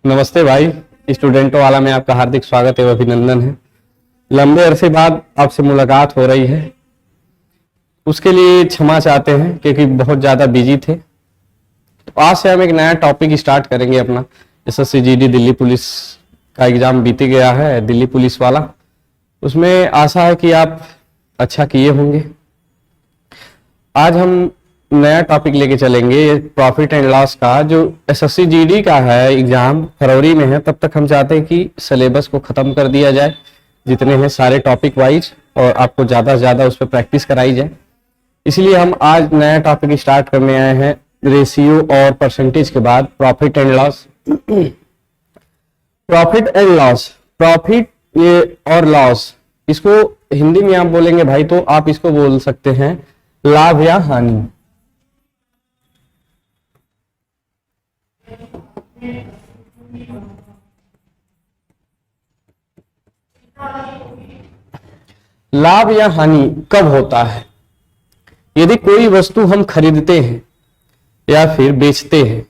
नमस्ते भाई। स्टूडेंटों वाला में आपका हार्दिक स्वागत एवं अभिनंदन है। लंबे अरसे बाद आपसे मुलाकात हो रही है, उसके लिए क्षमा चाहते हैं क्योंकि बहुत ज़्यादा बिजी थे। तो आज से हम एक नया टॉपिक स्टार्ट करेंगे अपना। एसएससी जीडी दिल्ली पुलिस का एग्ज़ाम बीती गया है, दिल्ली पुलिस वाला। उसमें आशा है कि आप अच्छा किए होंगे। आज हम नया टॉपिक लेके चलेंगे प्रॉफिट एंड लॉस का। जो एसएससी जीडी का है एग्जाम फरवरी में है, तब तक हम चाहते हैं कि सिलेबस को खत्म कर दिया जाए, जितने हैं सारे टॉपिक वाइज, और आपको ज़्यादा से ज़्यादा उस पर प्रैक्टिस कराई जाए। इसलिए हम आज नया टॉपिक स्टार्ट करने आए हैं रेशियो और परसेंटेज के बाद profit and loss. Profit and loss, profit ये और लॉस, इसको हिंदी में आप बोलेंगे भाई तो आप इसको बोल सकते हैं लाभ या हानि। लाभ या हानि कब होता है? यदि कोई वस्तु हम खरीदते हैं या फिर बेचते हैं,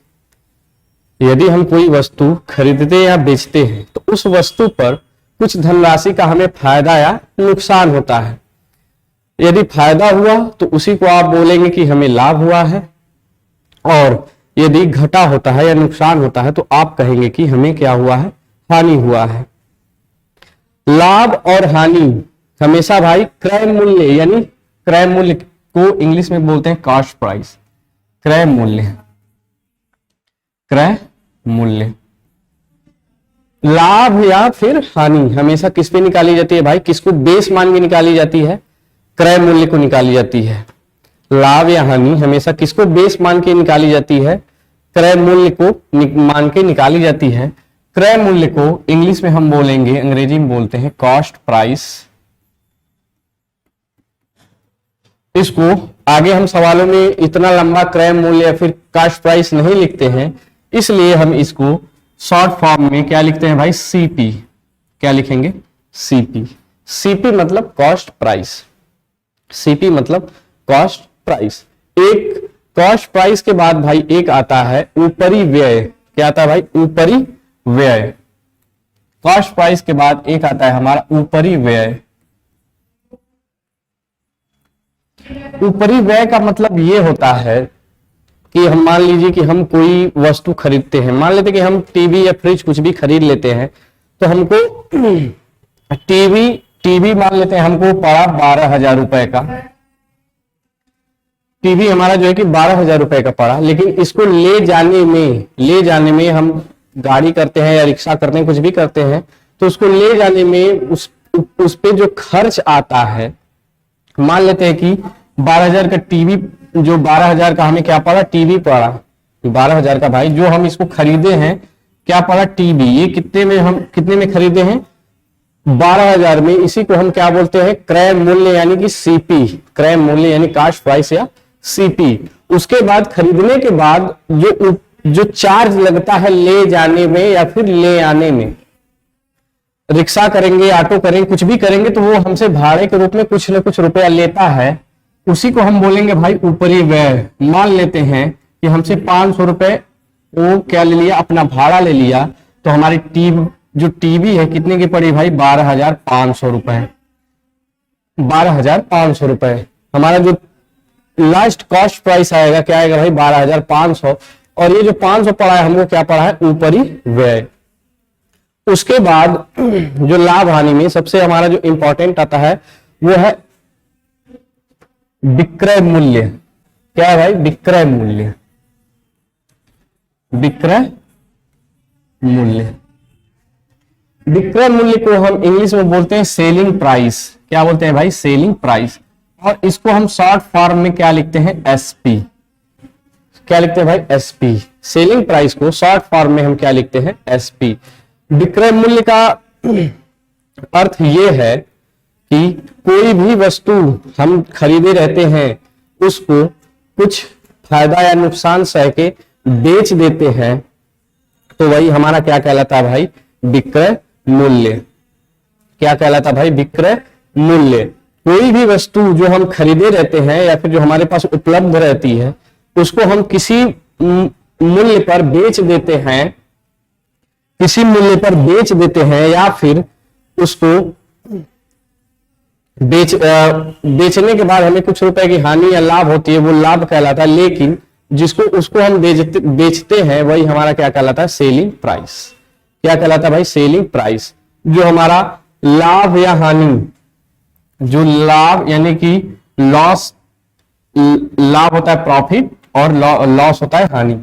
यदि हम कोई वस्तु खरीदते या बेचते हैं तो उस वस्तु पर कुछ धनराशि का हमें फायदा या नुकसान होता है। यदि फायदा हुआ तो उसी को आप बोलेंगे कि हमें लाभ हुआ है, और यदि घटा होता है या नुकसान होता है तो आप कहेंगे कि हमें क्या हुआ है, हानि हुआ है। लाभ और हानि हमेशा भाई क्रय मूल्य, यानी क्रय मूल्य को इंग्लिश में बोलते हैं कॉस्ट प्राइस। क्रय मूल्य, क्रय मूल्य। लाभ या फिर हानि हमेशा किस पे निकाली जाती है भाई? किसको बेस मान के निकाली जाती है? क्रय मूल्य को निकाली जाती है। लाभ या हानि हमेशा किसको बेस मान के निकाली जाती है? क्रय मूल्य को मान के निकाली जाती है। क्रय मूल्य को इंग्लिश में हम बोलेंगे, अंग्रेजी में बोलते हैं कॉस्ट प्राइस। इसको आगे हम सवालों में इतना लंबा क्रय मूल्य या फिर कॉस्ट प्राइस नहीं लिखते हैं, इसलिए हम इसको शॉर्ट फॉर्म में क्या लिखते हैं भाई? सीपी। क्या लिखेंगे? सीपी। सीपी मतलब कॉस्ट प्राइस। सीपी मतलब कॉस्ट प्राइस। एक कॉस्ट प्राइस के बाद भाई एक आता है ऊपरी व्यय। क्या आता है भाई? ऊपरी व्यय। कॉस्ट प्राइस के बाद एक आता है हमारा ऊपरी व्यय। ऊपरी व्यय का मतलब ये होता है कि हम मान लीजिए कि हम कोई वस्तु खरीदते हैं, मान लेते हैं कि हम टीवी या फ्रिज कुछ भी खरीद लेते हैं, तो हमको टीवी मान लेते हैं हमको पड़ा 12,000 रुपए का। टीवी हमारा जो है कि 12,000 रुपए का पड़ा, लेकिन इसको ले जाने में हम गाड़ी करते हैं या रिक्शा करते हैं, कुछ भी करते हैं, तो उसको ले जाने में उस पे जो खर्च आता है, मान लेते हैं कि 12,000 का टीवी, जो 12,000 का हमें क्या पड़ा? टीवी पड़ा 12,000 का भाई, जो हम इसको खरीदे हैं क्या पड़ा? टीवी। ये कितने में खरीदे हैं? 12,000 में। इसी को हम क्या बोलते हैं? क्रय मूल्य यानी कि सीपी। क्रय मूल्य यानी कॉस्ट प्राइस या सीपी। उसके बाद खरीदने के बाद जो चार्ज लगता है ले जाने में या फिर ले आने में, रिक्शा करेंगे, ऑटो करेंगे, कुछ भी करेंगे, तो वो हमसे भाड़े के रूप में कुछ न कुछ रुपया लेता है, उसी को हम बोलेंगे भाई ऊपरी व्यय। मान लेते हैं कि हमसे 500 रुपए वो क्या ले लिया? अपना भाड़ा ले लिया, तो हमारी जो टीवी है कितने की पड़ी भाई? 12,500 रुपए। 12,500 रुपए हमारा जो लास्ट कॉस्ट प्राइस आएगा, क्या आएगा भाई? 12,500। और ये जो 500 पड़ा है हमको क्या पड़ा है? ऊपरी व्यय। उसके बाद जो लाभ हानि में सबसे हमारा जो इंपॉर्टेंट आता है वो है विक्रय मूल्य। क्या है भाई? विक्रय मूल्य। विक्रय मूल्य। विक्रय मूल्य को हम इंग्लिश में बोलते हैं सेलिंग प्राइस। क्या बोलते हैं भाई? Selling price. और इसको हम शॉर्ट फॉर्म में क्या लिखते हैं? एसपी। क्या लिखते हैं भाई? एसपी। सेलिंग प्राइस को शॉर्ट फॉर्म में हम क्या लिखते हैं? एसपी। विक्रय मूल्य का अर्थ यह है कि कोई भी वस्तु हम खरीदे रहते हैं, उसको कुछ फायदा या नुकसान सह के बेच देते हैं, तो वही हमारा क्या कहलाता है भाई? विक्रय मूल्य। क्या कहलाता है भाई? विक्रय मूल्य। कोई भी वस्तु जो हम खरीदे रहते हैं या फिर जो हमारे पास उपलब्ध रहती है, उसको हम किसी मूल्य पर बेच देते हैं, किसी मूल्य पर बेच देते हैं या फिर उसको बेचने के बाद हमें कुछ रुपए की हानि या लाभ होती है, वो लाभ कहलाता है। लेकिन जिसको उसको हम बेचते हैं वही हमारा क्या कहलाता है, सेलिंग प्राइस। क्या कहलाता है भाई, सेलिंग प्राइस। जो हमारा लाभ या हानि, जो लाभ यानी कि लॉस, लाभ होता है प्रॉफिट और लॉस होता है हानि।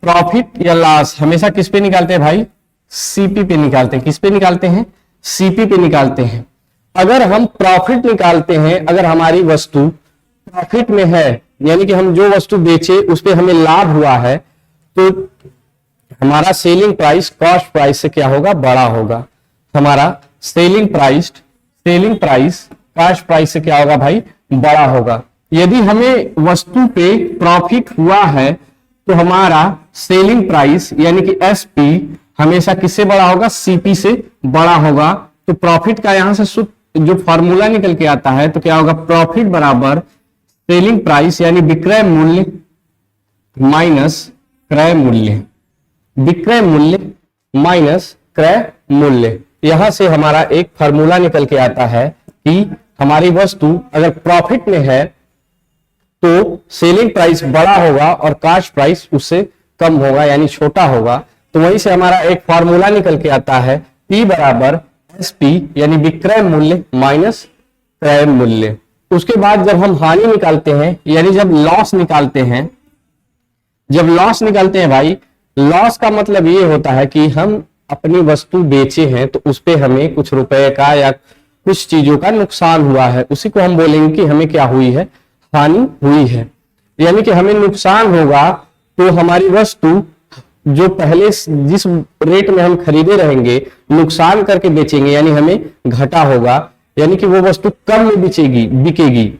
प्रॉफिट या लॉस हमेशा किस पे निकालते हैं भाई, सीपी पे निकालते हैं। किस पे निकालते हैं, सीपी पे निकालते हैं। अगर हम प्रॉफिट निकालते हैं, अगर हमारी वस्तु प्रॉफिट में है, यानी कि हम जो वस्तु बेचे उस पे हमें लाभ हुआ है, तो हमारा सेलिंग प्राइस कॉस्ट प्राइस से क्या होगा, बड़ा होगा। हमारा सेलिंग प्राइस कॉस्ट प्राइस से क्या होगा भाई, बड़ा होगा। यदि हमें वस्तु पे प्रॉफिट हुआ है तो हमारा सेलिंग प्राइस यानी कि एसपी हमेशा किससे बड़ा होगा, सीपी से बड़ा होगा। तो प्रॉफिट का यहां से जो फॉर्मूला निकल के आता है तो क्या होगा, प्रॉफिट बराबर सेलिंग प्राइस यानी विक्रय मूल्य माइनस क्रय मूल्य, विक्रय मूल्य माइनस क्रय मूल्य। यहां से हमारा एक फॉर्मूला निकल के आता है कि हमारी वस्तु अगर प्रॉफिट में है तो सेलिंग प्राइस बड़ा होगा और कॉस्ट प्राइस उससे कम होगा यानी छोटा होगा। तो वहीं से हमारा एक फॉर्मूला निकल के आता है, P बराबर एसपी यानी विक्रय मूल्य माइनस क्रय मूल्य। उसके बाद जब हम हानि निकालते हैं यानी जब लॉस निकालते हैं, जब लॉस निकालते हैं भाई, लॉस का मतलब ये होता है कि हम अपनी वस्तु बेचे हैं तो उस पे हमें कुछ रुपए का या कुछ चीजों का नुकसान हुआ है, उसी को हम बोलेंगे कि हमें क्या हुई है, हानि हुई है। यानी कि हमें नुकसान होगा तो हमारी वस्तु जो पहले जिस रेट में हम खरीदे रहेंगे, नुकसान करके बेचेंगे यानी हमें घाटा होगा, यानी कि वो वस्तु कम में बिकेगी।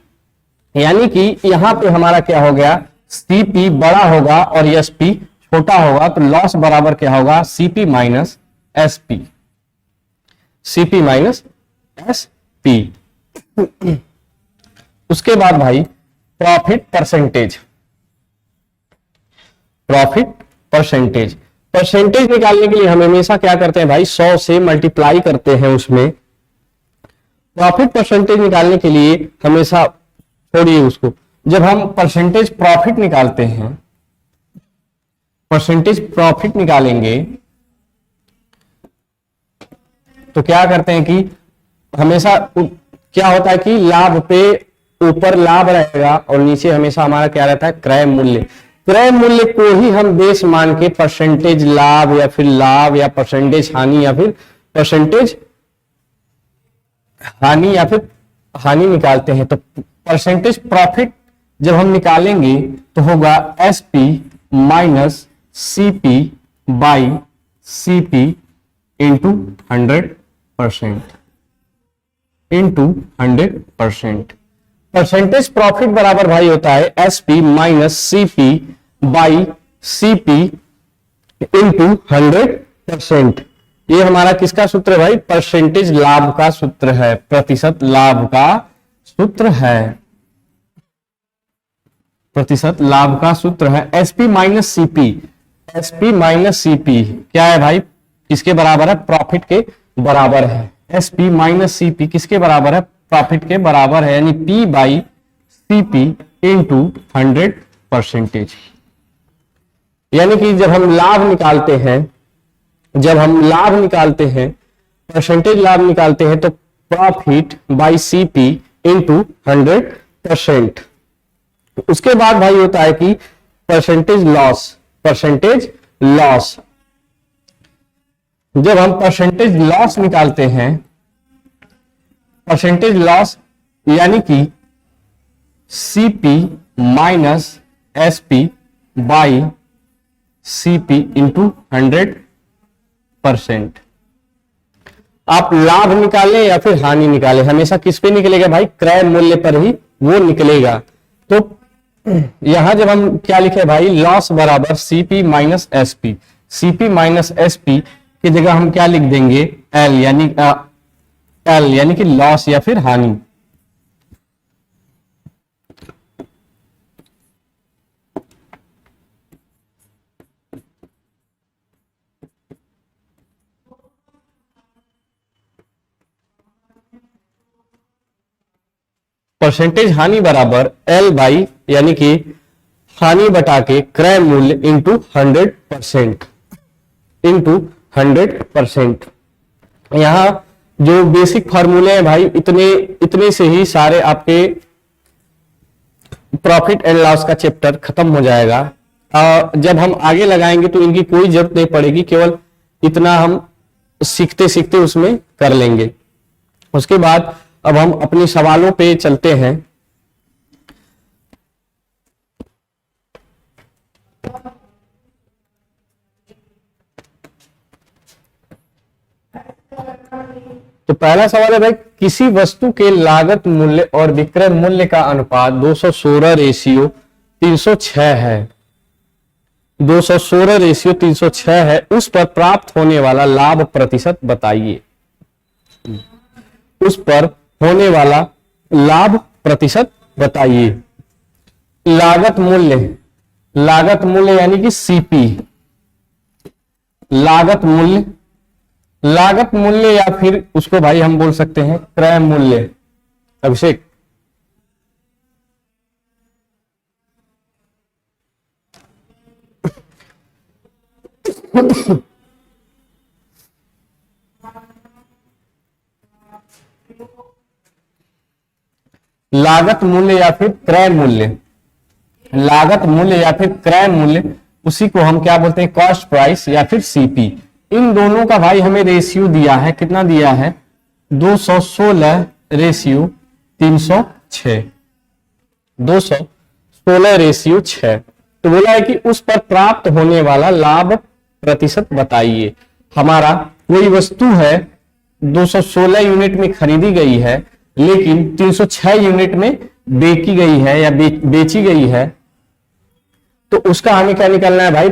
यानी कि यहां पे हमारा क्या हो गया, सीपी बड़ा होगा और एसपी छोटा होगा। तो लॉस बराबर क्या होगा, CP minus SP, CP minus SP. उसके बाद भाई profit percentage, profit percentage, percentage निकालने के लिए हम हमेशा क्या करते हैं भाई, 100 से मल्टीप्लाई करते हैं उसमें। प्रॉफिट परसेंटेज निकालने के लिए हमेशा, छोड़िए उसको, जब हम परसेंटेज प्रॉफिट निकालते हैं, परसेंटेज प्रॉफिट निकालेंगे तो क्या करते हैं कि हमेशा क्या होता है कि लाभ पे ऊपर लाभ रहेगा और नीचे हमेशा हमारा क्या रहता है, क्रय मूल्य। क्रय मूल्य को ही हम बेस मान के परसेंटेज लाभ या फिर लाभ या परसेंटेज हानि या फिर परसेंटेज हानि या फिर हानि निकालते हैं। तो परसेंटेज प्रॉफिट जब हम निकालेंगे तो होगा SP minus CP by CP into 100%, into 100%। Percentage profit बराबर भाई होता है SP minus CP by CP into 100%। ये हमारा किसका सूत्र है भाई, परसेंटेज लाभ का सूत्र है, प्रतिशत लाभ का सूत्र है, प्रतिशत लाभ का सूत्र है। SP minus CP, SP minus CP क्या है भाई, किसके बराबर है, प्रॉफिट के बराबर है। एसपी माइनस सीपी किसके बराबर है, प्रॉफिट के बराबर है, यानी पी बाई सीपी इंटू 100%। यानी कि जब हम लाभ निकालते हैं, जब हम लाभ निकालते हैं, परसेंटेज लाभ निकालते हैं तो प्रॉफिट बाई सीपी इंटू 100%। उसके बाद भाई होता है कि परसेंटेज लॉस, परसेंटेज लॉस। जब हम परसेंटेज लॉस निकालते हैं, परसेंटेज लॉस यानी कि CP minus SP by CP into 100%। आप लाभ निकालें या फिर हानि निकालें, हमेशा किस पे निकलेगा भाई, क्रय मूल्य पर ही वो निकलेगा। तो यहां जब हम क्या लिखे भाई, लॉस बराबर CP minus SP, CP minus SP की जगह हम क्या लिख देंगे, एल यानी कि लॉस या फिर हानि। परसेंटेज हानि बराबर L बाई यानी कि हानि बटा के क्रय मूल्य इंटू 100%, इंटू 100%। यहां जो बेसिक फार्मूले हैं भाई, इतने से ही सारे आपके प्रॉफिट एंड लॉस का चैप्टर खत्म हो जाएगा। जब हम आगे लगाएंगे तो इनकी कोई जरूरत नहीं पड़ेगी, केवल इतना हम सीखते सीखते उसमें कर लेंगे। उसके बाद अब हम अपने सवालों पे चलते हैं। तो पहला सवाल है भाई, किसी वस्तु के लागत मूल्य और विक्रय मूल्य का अनुपात 216 रेशियो 306 है, 216 रेशियो 306 है, उस पर प्राप्त होने वाला लाभ प्रतिशत बताइए। उस पर होने वाला लाभ प्रतिशत बताइए। लागत मूल्य, लागत मूल्य यानी कि सीपी, लागत मूल्य, लागत मूल्य या फिर उसको भाई हम बोल सकते हैं क्रय मूल्य। अभिषेक, लागत मूल्य या फिर क्रय मूल्य, लागत मूल्य या फिर क्रय मूल्य, उसी को हम क्या बोलते हैं, कॉस्ट प्राइस या फिर सीपी। इन दोनों का भाई हमें रेशियो दिया है, कितना दिया है, 216 रेशियो 306, 216 रेशियो 6। तो बोला है कि उस पर प्राप्त होने वाला लाभ प्रतिशत बताइए। हमारा कोई वस्तु है 216 यूनिट में खरीदी गई है, लेकिन 306 यूनिट में बेची गई है या बेची गई है, तो उसका हमें क्या निकालना है भाई,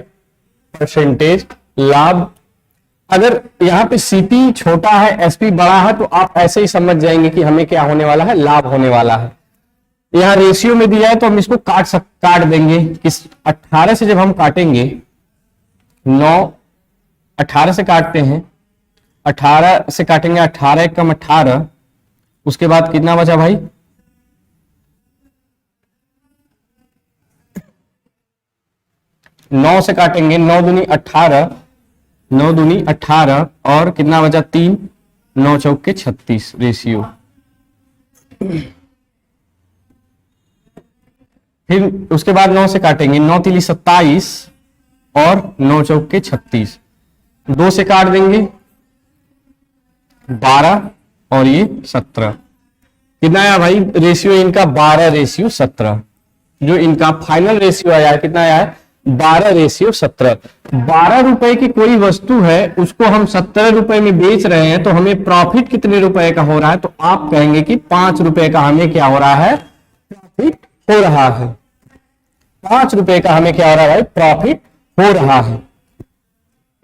परसेंटेज लाभ। अगर यहाँ पे सीपी छोटा है, एसपी बड़ा है, तो आप ऐसे ही समझ जाएंगे कि हमें क्या होने वाला है, लाभ होने वाला है। यहाँ रेशियो में दिया है तो हम इसको काट देंगे। किस 18 से जब हम काटेंगे, 9 18 से काटते हैं, 18 से काटेंगे, 18 कम 18, उसके बाद कितना बचा भाई, 9 से काटेंगे, 9 दूनी 18, 9 दूनी 18 और कितना बचा 3, 9 चौके 36 रेशियो। फिर उसके बाद 9 से काटेंगे, 9 तीली 27 और 9 चौके 36, 2 से काट देंगे 12 और ये 17। कितना आया भाई रेशियो इनका, 12 रेशियो 17। जो इनका फाइनल रेशियो आया है, कितना आया है, 12 रेशियो 17। 12 रुपए की कोई वस्तु है, उसको हम 17 रुपए में बेच रहे हैं, तो हमें प्रॉफिट कितने रुपए का हो रहा है, तो आप कहेंगे कि 5 रुपए का हमें क्या हो रहा है, प्रॉफिट हो रहा है। 5 रुपए का हमें क्या हो रहा है भाई, प्रॉफिट हो रहा है।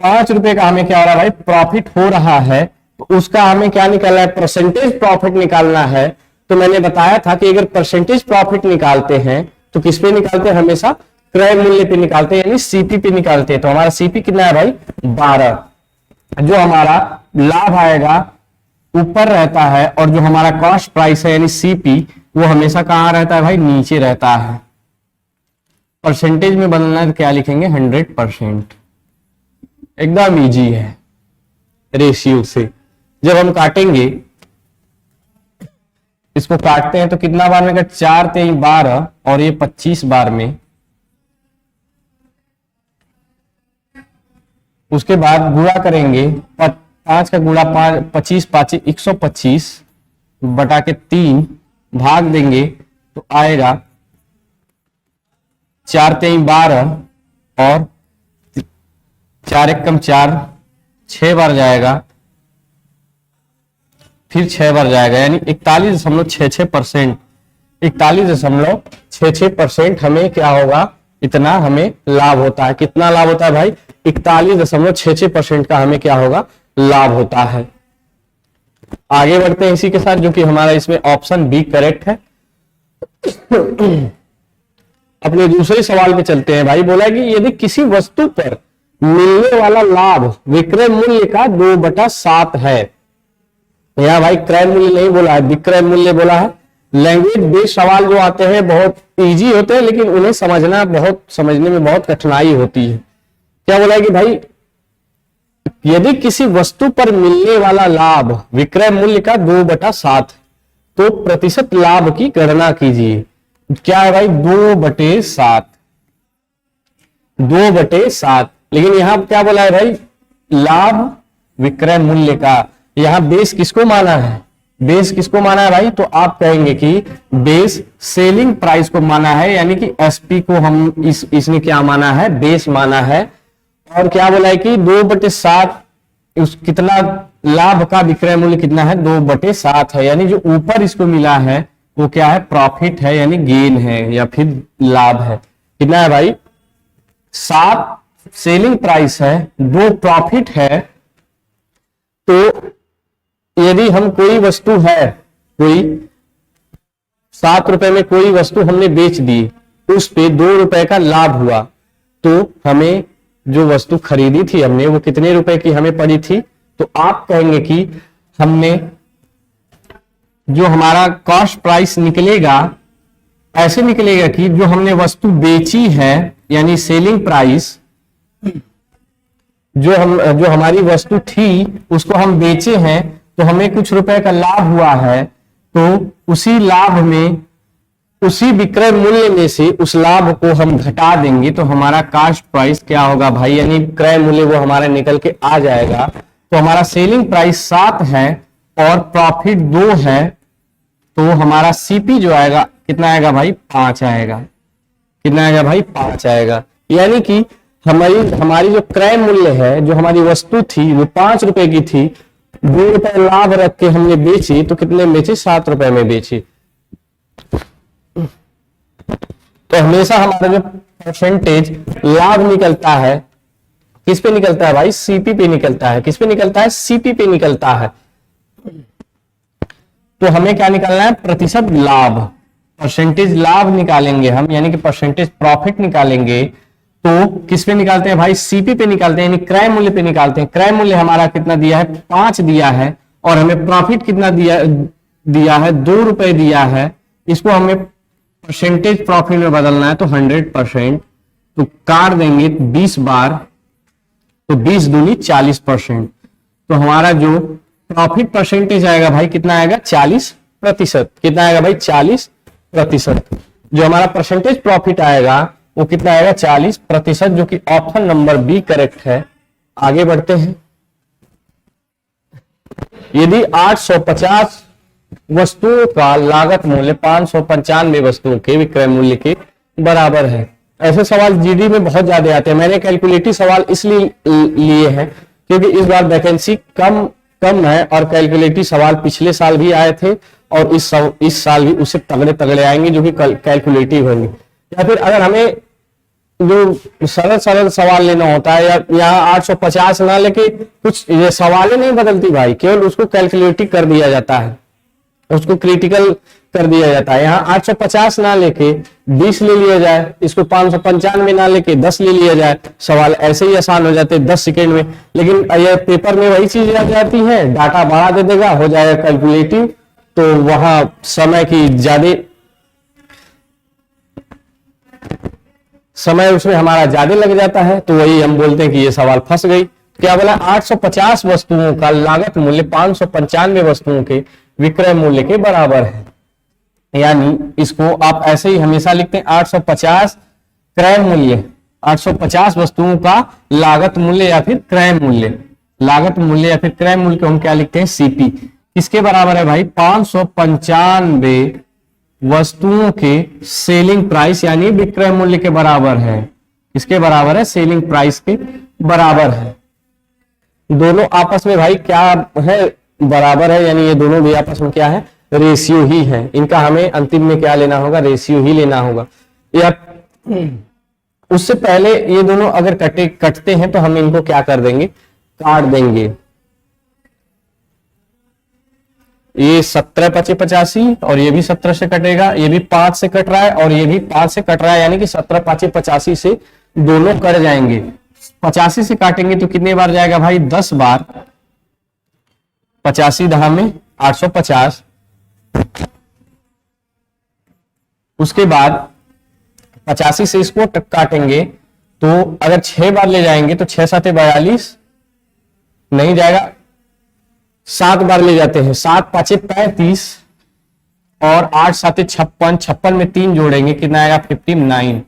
5 रुपए का हमें क्या हो रहा है भाई, प्रॉफिट हो रहा है। तो उसका हमें क्या निकालना है, परसेंटेज प्रॉफिट निकालना है। तो मैंने बताया था कि अगर परसेंटेज प्रॉफिट निकालते हैं तो किस पे निकालते हैं, हमेशा क्रय मूल्य पे निकालते हैं, यानी सीपी पे निकालते हैं। तो हमारा सीपी कितना है भाई, 12। जो हमारा लाभ आएगा ऊपर रहता है, और जो हमारा कॉस्ट प्राइस है यानी सीपी, वो हमेशा कहां रहता है भाई, नीचे रहता है। परसेंटेज में बदलना है तो क्या लिखेंगे, 100%। एकदम इजी है रेशियो से। जब हम काटेंगे, इसको काटते हैं तो कितना बार में, 4 3 12 और ये 25 बार में। उसके बाद गुणा करेंगे, 5 का गुणा 5, 25 5 125 बटा के 3 भाग देंगे तो आएगा 4 3 12 और 4 1 कम 4, 6 बार जाएगा, फिर 6 बार जाएगा, यानी 41.66%। 41.66% हमें क्या होगा, इतना हमें लाभ होता है। कितना लाभ होता है भाई, 41.66% का हमें क्या होगा, लाभ होता है। आगे बढ़ते हैं इसी के साथ, जो कि हमारा इसमें ऑप्शन बी करेक्ट है। अपने दूसरे सवाल पे चलते हैं भाई। बोला कि यदि किसी वस्तु पर मिलने वाला लाभ विक्रय मूल्य का 2/7 है, यहां भाई क्रय मूल्य नहीं बोला है, विक्रय मूल्य बोला है। लैंग्वेज बेस्ड सवाल जो आते हैं बहुत इजी होते हैं, लेकिन उन्हें समझने में बहुत कठिनाई होती है। क्या बोला है कि भाई यदि किसी वस्तु पर मिलने वाला लाभ विक्रय मूल्य का 2/7 तो प्रतिशत लाभ की गणना कीजिए। क्या है भाई 2/7, 2/7। लेकिन यहां क्या बोला है भाई, लाभ विक्रय मूल्य का। यहां बेस किसको माना है, बेस किसको माना है भाई, तो आप कहेंगे कि बेस सेलिंग प्राइस को माना है, यानी कि एसपी को हम इसने क्या माना है, बेस माना है। और क्या बोला है कि 2/7 उस कितना लाभ का विक्रय मूल्य कितना है, 2/7 है। यानी जो ऊपर इसको मिला है वो क्या है, प्रॉफिट है, यानी गेन है या फिर लाभ है। कितना है भाई, 7 सेलिंग प्राइस है, 2 प्रॉफिट है। तो यदि हम कोई वस्तु है, कोई 7 रुपए में कोई वस्तु हमने बेच दी, उस पे 2 रुपए का लाभ हुआ, तो हमें जो वस्तु खरीदी थी हमने वो कितने रुपए की हमें पड़ी थी। तो आप कहेंगे कि हमने जो हमारा कॉस्ट प्राइस निकलेगा, ऐसे निकलेगा कि जो हमने वस्तु बेची है यानी सेलिंग प्राइस, जो हमारी वस्तु थी उसको हम बेचे हैं, तो हमें कुछ रुपए का लाभ हुआ है, तो उसी लाभ में, उसी विक्रय मूल्य में से उस लाभ को हम घटा देंगे, तो हमारा कास्ट प्राइस क्या होगा भाई, यानी क्रय मूल्य वो हमारा निकल के आ जाएगा। तो हमारा सेलिंग प्राइस 7 है और प्रॉफिट 2 है, तो हमारा सीपी जो आएगा कितना आएगा भाई, 5 आएगा। कितना आएगा भाई, 5 आएगा। यानी कि हमारी जो क्रय मूल्य है, जो हमारी वस्तु थी वो 5 रुपए की थी, 2 रुपए लाभ रख के हमने बेची, तो कितने बेची, 7 रुपए में बेची। तो हमेशा हमारा जो परसेंटेज लाभ निकलता है किस पे निकलता है भाई, सीपी पे निकलता है। किस पे निकलता है, सीपी पे निकलता है। तो हमें क्या निकालना है, प्रतिशत लाभ, परसेंटेज लाभ निकालेंगे हम, यानी कि परसेंटेज प्रॉफिट निकालेंगे। तो किस पे निकालते हैं भाई, सीपी पे निकालते हैं, यानी क्रय मूल्य पे निकालते हैं। क्रय मूल्य हमारा कितना दिया है, 5 दिया है, और हमें प्रॉफिट कितना दिया है, 2 रुपए दिया है। इसको हमें परसेंटेज प्रॉफिट में बदलना है, तो 100%। तो काट देंगे 20 बार, तो 20 दूनी 40%। तो हमारा जो प्रॉफिट परसेंटेज आएगा भाई कितना आएगा, 40%। कितना आएगा भाई, 40%। जो हमारा परसेंटेज प्रॉफिट आएगा वो कितना आएगा, 40%, जो कि ऑप्शन नंबर बी करेक्ट है। आगे बढ़ते हैं। यदि 850 वस्तुओं का लागत मूल्य 595 वस्तुओं के विक्रय मूल्य के बराबर है। ऐसे सवाल जीडी में बहुत ज्यादा आते हैं। मैंने कैलकुलेटिव सवाल इसलिए लिए हैं क्योंकि इस बार वैकेंसी कम है, और कैलकुलेटिव सवाल पिछले साल भी आए थे और इस साल भी उससे तगड़े आएंगे जो कि कैलकुलेटिव होंगे। या फिर अगर हमें जो सरल सवाल लेना होता है, या यहाँ 850 ना लेके कुछ ये सवालें नहीं बदलती भाई, केवल उसको कैलकुलेटिव कर दिया जाता है, उसको क्रिटिकल कर दिया जाता है। यहाँ 850 ना लेके 20 ले लिया जाए, इसको 595 ना लेके 10 ले लिया जाए, सवाल ऐसे ही आसान हो जाते हैं 10 सेकेंड में। लेकिन ये पेपर में वही चीज आ जाती है, डाटा बढ़ा दे देगा, हो जाएगा कैलकुलेटिव, तो वहां समय उसमें हमारा ज्यादा लग जाता है, तो वही हम बोलते हैं कि ये सवाल फंस गई। क्या बोला, 850 वस्तुओं का लागत मूल्य 595 वस्तुओं के विक्रय मूल्य के बराबर है। यानी इसको आप ऐसे ही हमेशा लिखते हैं 850 क्रय मूल्य, 850 वस्तुओं का लागत मूल्य या फिर क्रय मूल्य, लागत मूल्य या फिर क्रय मूल्य को हम क्या लिखते हैं, सीपी। किसके बराबर है भाई, 595 वस्तुओं के सेलिंग प्राइस यानी विक्रय मूल्य के बराबर है। किसके बराबर है, सेलिंग प्राइस के बराबर है। दोनों आपस में भाई क्या है, बराबर है, यानी ये दोनों भी आपस में क्या है, रेशियो ही है। इनका हमें अंतिम में क्या लेना होगा, रेशियो ही लेना होगा। या उससे पहले ये दोनों अगर कटते हैं तो हम इनको क्या कर देंगे, काट देंगे। ये 17 × 85 और ये भी 17 से कटेगा, ये भी 5 से कट रहा है और ये भी 5 से कट रहा है, यानी कि 17 × 85 से दोनों कट जाएंगे। 85 से काटेंगे तो कितने बार जाएगा भाई, 10 बार। 85 दहा में 850, उसके बाद 85 से इसको काटेंगे तो अगर 6 बार ले जाएंगे तो 6 7 42 नहीं जाएगा, 7 बार ले जाते हैं, 7 5 35 और 8 7 56, 56 में 3 जोड़ेंगे कितना आएगा 59,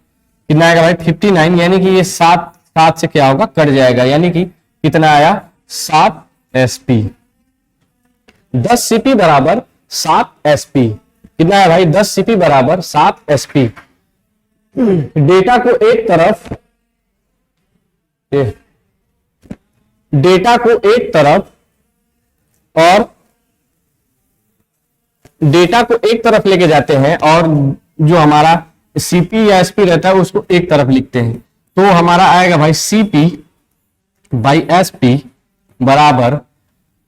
कितना आएगा भाई 59, यानी कि ये 7 7 से क्या होगा कट जाएगा, यानी कि कितना आया 7 एसपी। 10 सीपी बराबर 7 एसपी, कितना है भाई 10 सीपी बराबर 7 एसपी। डेटा को एक तरफ और डेटा को एक तरफ लेके जाते हैं और जो हमारा सीपी या एसपी रहता है उसको एक तरफ लिखते हैं, तो हमारा आएगा भाई सीपी बाई एसपी बराबर,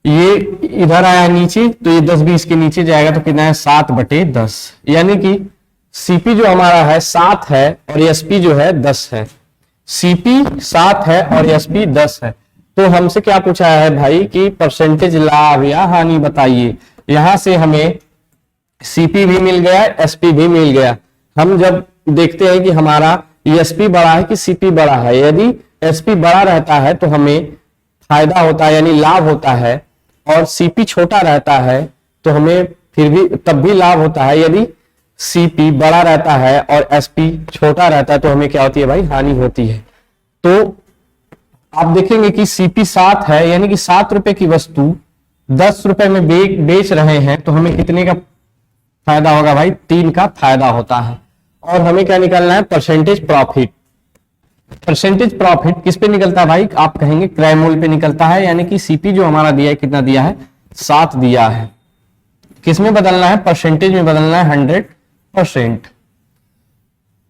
ये इधर आया नीचे तो ये 10 भी इसके नीचे जाएगा तो कितना है 7/10, यानी कि सीपी जो हमारा है 7 है और एसपी जो है 10 है। सीपी 7 है और एसपी 10 है। तो हमसे क्या पूछा है भाई कि परसेंटेज लाभ या हानि बताइए। यहां से हमें सीपी भी मिल गया, एसपी भी मिल गया। हम जब देखते हैं कि हमारा एसपी बड़ा है कि सीपी बड़ा है, यदि एसपी बड़ा रहता है तो हमें फायदा होता है यानी लाभ होता है, और सीपी छोटा रहता है तो हमें फिर भी तब भी लाभ होता है। यदि सीपी बड़ा रहता है और एसपी छोटा रहता है तो हमें क्या होती है भाई हानि होती है। तो आप देखेंगे कि सीपी 7 है, यानी कि 7 रुपए की वस्तु 10 रुपए में बेच रहे हैं तो हमें कितने का फायदा होगा भाई 3 का फायदा होता है। और हमें क्या निकालना है परसेंटेज प्रॉफिट। परसेंटेज प्रॉफिट किस पे निकलता है भाई, आप कहेंगे क्रय मूल्य पे निकलता है, यानी कि सीपी जो हमारा दिया है कितना दिया है 7 दिया है। किस में बदलना है परसेंटेज में बदलना है 100%।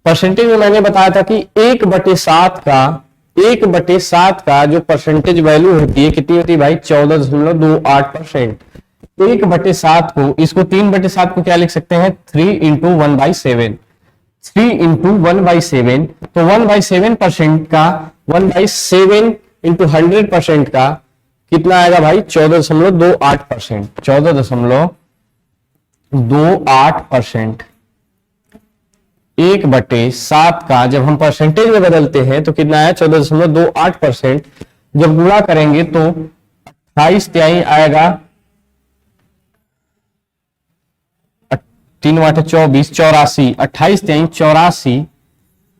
परसेंटेज में मैंने बताया था कि 1/7 का जो परसेंटेज वैल्यू होती है कितनी होती है भाई 14.28%। 1/7 को इसको 3/7 को क्या लिख सकते हैं 3 × 1/7, 3 × 1/7, तो 1/7% का 1/7 × 100% का कितना आएगा भाई 14.28%, 14.28%। 1/7 का जब हम परसेंटेज में बदलते हैं तो कितना है 14.28%। जब गुणा करेंगे तो 28 तिहाई आएगा, 3 × 8 = 24, 84, 28 तिहाई 84,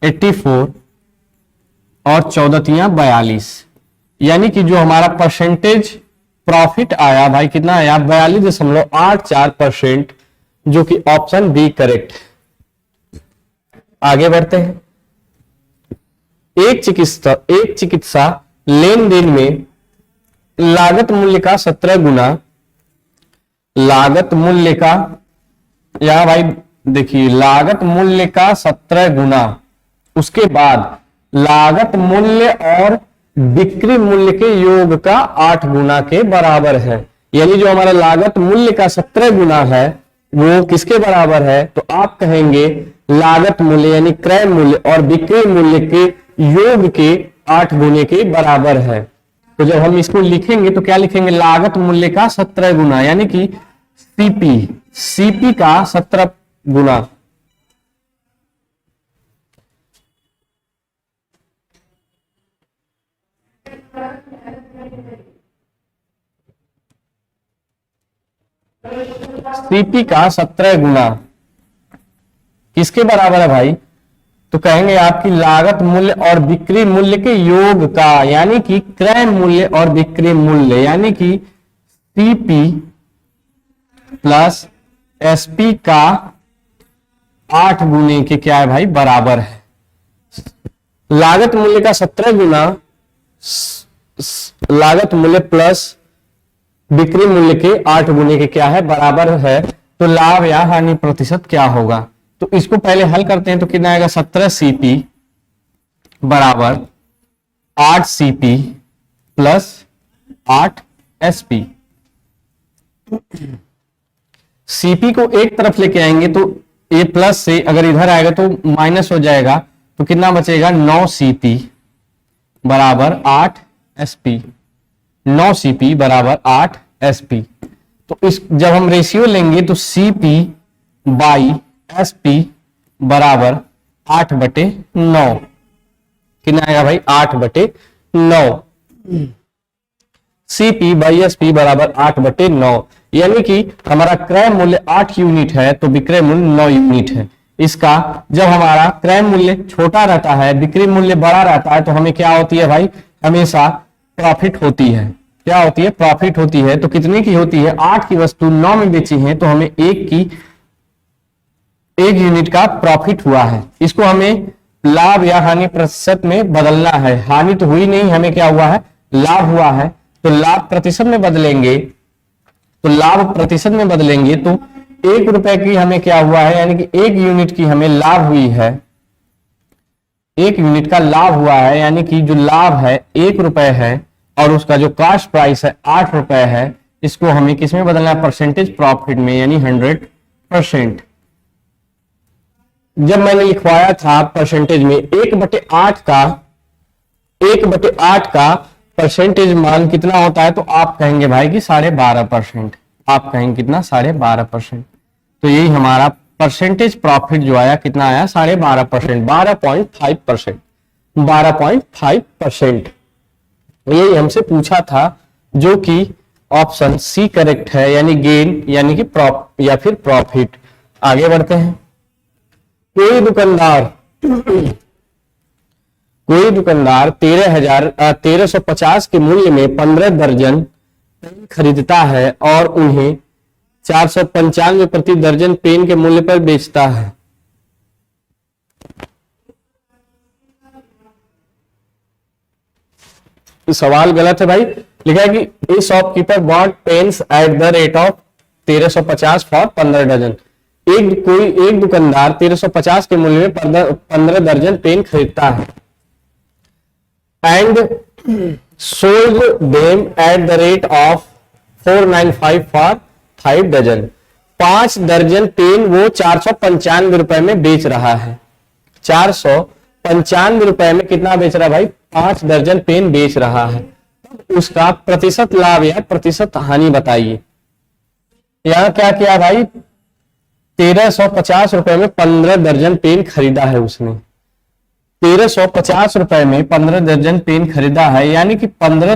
84 और 14 तिहाई 42, यानी कि जो हमारा परसेंटेज प्रॉफिट आया भाई कितना आया 42.84%, जो कि ऑप्शन बी करेक्ट। आगे बढ़ते हैं। एक चिकित्सा लेन देन में लागत मूल्य का 17 गुना, लागत मूल्य का, यहां भाई देखिए लागत मूल्य का 17 गुना, उसके बाद लागत मूल्य और बिक्री मूल्य के योग का 8 गुना के बराबर है। यानी जो हमारा लागत मूल्य का 17 गुना है वो किसके बराबर है, तो आप कहेंगे लागत मूल्य यानी क्रय मूल्य और बिक्री मूल्य के योग के 8 गुने के बराबर है। तो जब हम इसको लिखेंगे तो क्या लिखेंगे लागत मूल्य का 17 गुना, यानी कि सीपी का 17 गुना। सीपी का 17 गुना किसके बराबर है भाई, तो कहेंगे आपकी लागत मूल्य और बिक्री मूल्य के योग का, यानी कि क्रय मूल्य और बिक्री मूल्य, यानी कि सीपी प्लस एसपी का 8 गुने के क्या है भाई बराबर है। लागत मूल्य का 17 गुना लागत मूल्य प्लस बिक्री मूल्य के 8 गुने के क्या है बराबर है। तो लाभ या हानि प्रतिशत क्या होगा, तो इसको पहले हल करते हैं तो कितना आएगा 17 सीपी बराबर 8 सीपी प्लस 8 एसपी। सीपी को एक तरफ लेके आएंगे तो ये प्लस से अगर इधर आएगा तो माइनस हो जाएगा, तो कितना बचेगा 9 सीपी बराबर 8 एसपी, 9 सीपी बराबर 8 एसपी। तो इस जब हम रेशियो लेंगे तो सीपी बाई एसपी बराबर 8/9। कितना आएगा भाई? 8/9। CP बाई SP बराबर 8/9, यानी कि हमारा क्रय मूल्य 8 यूनिट है तो विक्रय मूल्य 9 यूनिट है। इसका जब हमारा क्रय मूल्य छोटा रहता है, बिक्री मूल्य बड़ा रहता है, तो हमें क्या होती है भाई? हमेशा प्रॉफिट होती है। क्या होती है? प्रॉफिट होती है। तो कितने की होती है? 8 की वस्तु 9 में बेची है तो हमें 1 यूनिट का प्रॉफिट हुआ है। इसको हमें लाभ या हानि प्रतिशत में बदलना है। हानि तो हुई नहीं, हमें क्या हुआ है? लाभ हुआ है। तो लाभ प्रतिशत में बदलेंगे, तो लाभ प्रतिशत में बदलेंगे तो 1 रुपए की हमें क्या हुआ है? यानी कि 1 यूनिट की हमें लाभ हुई है। 1 यूनिट का लाभ हुआ है, यानी कि जो लाभ है 1 रुपए है और उसका जो कास्ट प्राइस है 8 रुपए है। इसको हमें किस में बदलना है? परसेंटेज प्रॉफिट में, यानी 100%। जब मैंने लिखवाया था परसेंटेज में 1/8 का परसेंटेज मान कितना होता है, तो आप कहेंगे भाई कि 12.5%। आप कहेंगे कितना? 12.5%। तो यही हमारा परसेंटेज प्रॉफिट जो आया, कितना आया? 12.5%, 12.5%, 12.5%। यही हमसे पूछा था, जो कि ऑप्शन सी करेक्ट है, यानी गेन यानी कि या फिर प्रॉफिट। आगे बढ़ते हैं। कोई दुकानदार 1350 के मूल्य में 15 दर्जन पेन खरीदता है और उन्हें 495 प्रति दर्जन पेन के मूल्य पर बेचता है। सवाल गलत है भाई। लिखा है कि a shopkeeper bought pens at the rate of 1350 for 15 dozen. एक दुकानदार 1350 के मूल्य में 15 दर्जन पेन खरीदता है and sold them at the rate of 495 for 5 dozen. 5 दर्जन पेन वो 495 रुपए में बेच रहा है। 495 रुपए में कितना बेच रहा है भाई? 5 दर्जन पेन बेच रहा है। उसका प्रतिशत लाभ या प्रतिशत हानि बताइए। यहां क्या किया भाई? 1350 रुपए में 15 दर्जन पेन खरीदा है उसने। 1350 रुपए में 15 दर्जन पेन खरीदा है, यानी कि 15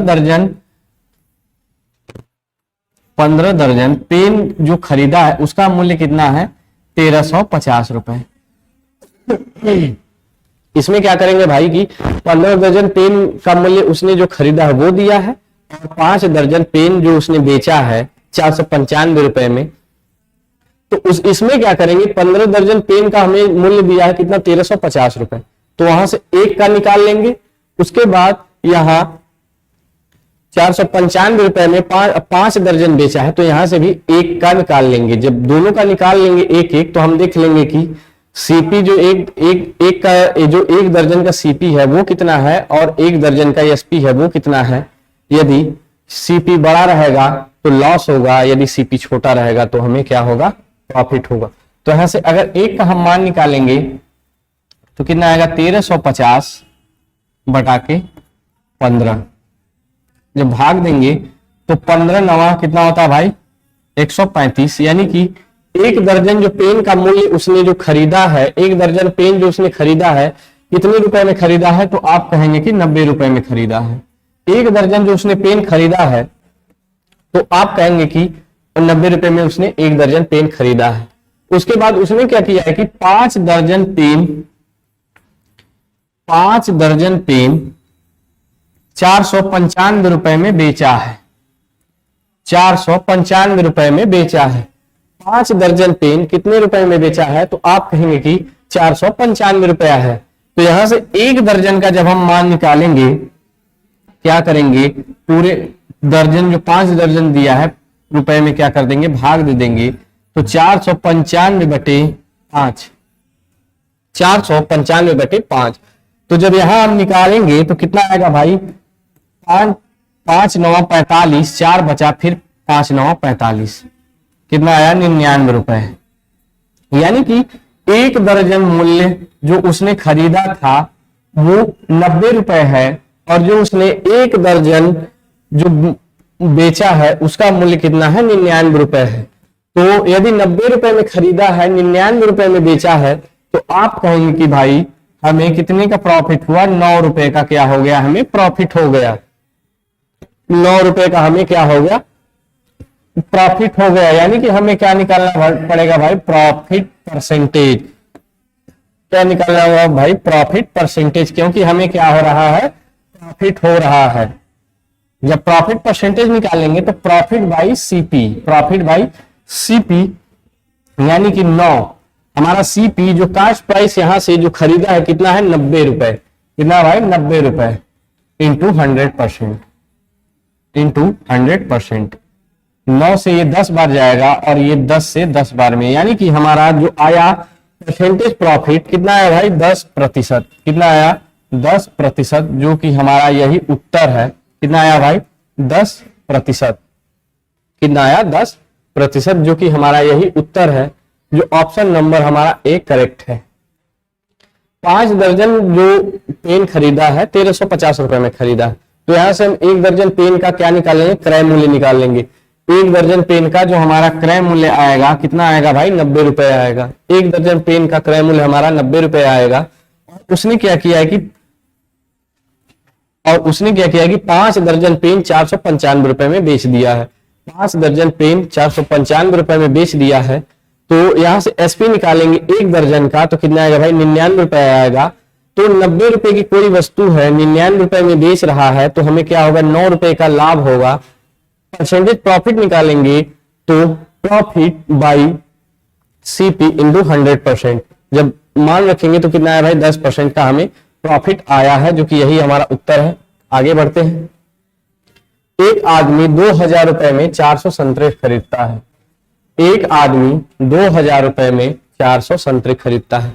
दर्जन पेन जो खरीदा है उसका मूल्य कितना है? 1350 रुपए। इसमें क्या करेंगे भाई कि 15 दर्जन पेन का मूल्य उसने जो खरीदा है वो दिया है और 5 दर्जन पेन जो उसने बेचा है 495 रुपए में, तो इसमें क्या करेंगे? 15 दर्जन पेन का हमें मूल्य दिया है कितना? 1350 रुपए। तो वहां से 1 का निकाल लेंगे। उसके बाद यहां 495 रुपए में 5 दर्जन बेचा है, तो यहां से भी 1 का निकाल लेंगे। जब दोनों का निकाल लेंगे 1-1, तो हम देख लेंगे कि सीपी जो एक दर्जन का सीपी है वो कितना है और 1 दर्जन का एसपी है वो कितना है। यदि सीपी बड़ा रहेगा तो लॉस होगा, यदि सीपी छोटा रहेगा तो हमें क्या होगा? प्रॉफिट होगा। तो यहां से अगर 1 का हम मान निकालेंगे तो कितना आएगा? 1350 बटा के 15। जब भाग देंगे तो 15 नवा कितना होता है भाई? 135। यानी कि 1 दर्जन जो पेन का मूल्य उसने जो खरीदा है, 1 दर्जन पेन जो उसने खरीदा है कितने रुपए में खरीदा है? तो आप कहेंगे कि 90 रुपए में खरीदा है। 1 दर्जन जो उसने पेन खरीदा है तो आप कहेंगे कि 90 रुपए में उसने 1 दर्जन पेन खरीदा है। उसके बाद उसने क्या किया है कि 5 दर्जन पेन 495 रुपए में बेचा है। 495 रुपए में बेचा है। 5 दर्जन पेन कितने रुपए में बेचा है? तो आप कहेंगे कि 495 रुपया है। तो यहां से 1 दर्जन का जब हम मान निकालेंगे, क्या करेंगे? पूरे दर्जन जो 5 दर्जन दिया है रुपए में क्या कर देंगे? भाग दे देंगे। तो 495/5, 495/5। तो जब यहां हम निकालेंगे तो कितना आएगा भाई? 5 9 45, 4 बचा, फिर 5 9 45, कितना आया? 99 रुपए। यानी कि 1 दर्जन मूल्य जो उसने खरीदा था वो 90 रुपए है और जो उसने 1 दर्जन जो बेचा है उसका मूल्य कितना है? 99 रुपए है। तो यदि 90 रुपए में खरीदा है, 99 रुपए में बेचा है, तो आप कहेंगे कि भाई हमें कितने का प्रॉफिट हुआ, 9 रुपए का क्या हो गया, हमें प्रॉफिट हो गया। 9 रुपए का हमें क्या हो गया, प्रॉफिट हो गया। यानी कि हमें क्या निकालना पड़ेगा भाई, प्रॉफिट परसेंटेज। क्या निकालना होगा भाई, प्रॉफिट परसेंटेज, क्योंकि हमें क्या हो रहा है, प्रॉफिट हो रहा है। जब प्रॉफिट परसेंटेज निकालेंगे तो profit by CP, profit by CP यानी कि 9, हमारा सीपी जो कास्ट प्राइस यहां से जो खरीदा है कितना है, 90 रुपए। कितना भाई, 90 रुपए इंटू 100%, इंटू 100%। 9 से ये 10 बार जाएगा और ये 10 से 10 बार में, यानी कि हमारा जो आया परसेंटेज प्रॉफिट कितना आया भाई, 10%। कितना आया, 10%, जो कि हमारा यही उत्तर है। कितना आया भाई, 10%। कितना आया, 10%, जो कि हमारा यही उत्तर है, जो ऑप्शन नंबर हमारा ए करेक्ट है। 5 दर्जन जो पेन खरीदा है 1350 रुपए में खरीदा है, तो यहां से हम 1 दर्जन पेन का क्या निकालेंगे, क्रय मूल्य निकालेंगे। 1 दर्जन पेन का जो हमारा क्रय मूल्य आएगा कितना आएगा भाई, 90 रुपए आएगा। 1 दर्जन पेन का क्रय मूल्य हमारा 90 रुपए आएगा। उसने क्या किया है कि 5 दर्जन पेन 495 रुपए में बेच दिया है। 5 दर्जन पेन 495 रुपए में बेच दिया है, तो यहां से एसपी निकालेंगे 1 दर्जन का, तो कितना आएगा भाई, 99 रुपए आएगा। तो 90 रुपए की कोई वस्तु है, 99 रुपए में बेच रहा है, तो हमें क्या होगा, 9 रुपए का लाभ होगा। परसेंटेज प्रॉफिट निकालेंगे तो प्रॉफिट बाई सीपी इंटू 100%। जब मान रखेंगे तो कितना है भाई, 10% का हमें प्रॉफिट आया है, जो कि यही हमारा उत्तर है। आगे बढ़ते हैं। एक आदमी 2000 रुपए में 400 संतरे खरीदता है। एक आदमी 2000 रुपए में 400 संतरे खरीदता है।